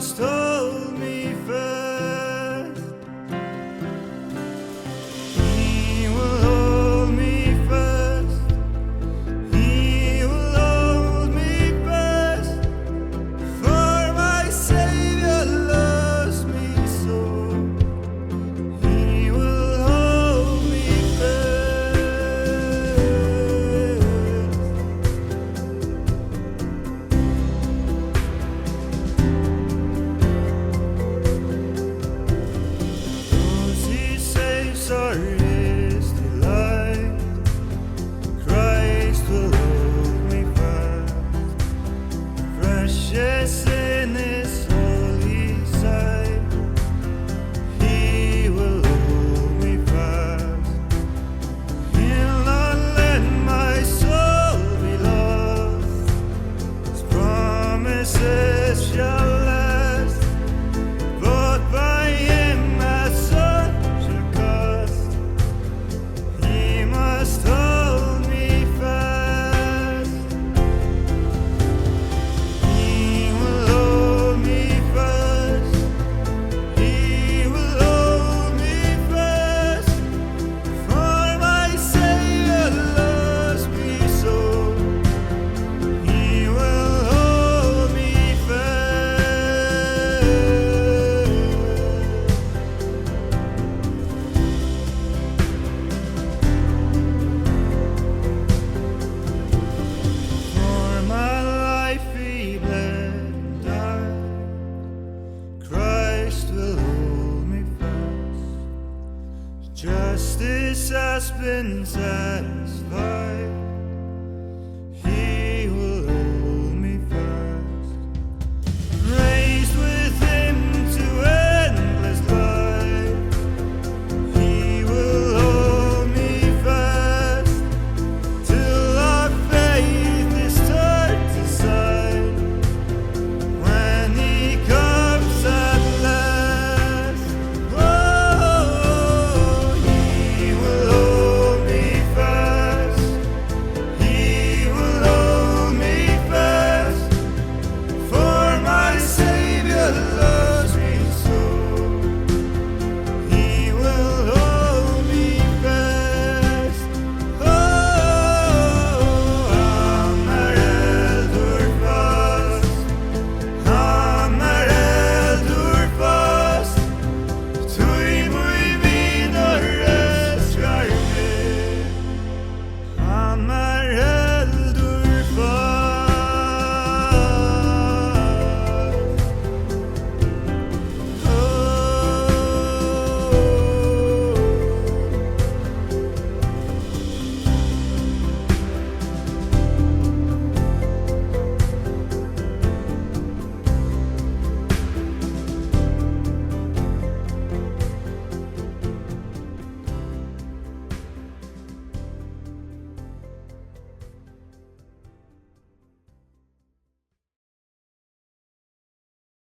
must hold me fast. He will hold me fast. He will hold me fast. For my Savior loves me so. He will hold me fast. Those He saves are His delight. Christ will hold me fast. Precious in His holy sight. He will hold me fast. He'll not let my soul be lost. His promises shall last. Both by Him at such a cost. He must hold me fast. He will hold me fast. He will hold me fast. For my Savior loves me so. He will hold me fast. For my life He bled and died. Christ will hold me fast. Justice has been satisfied.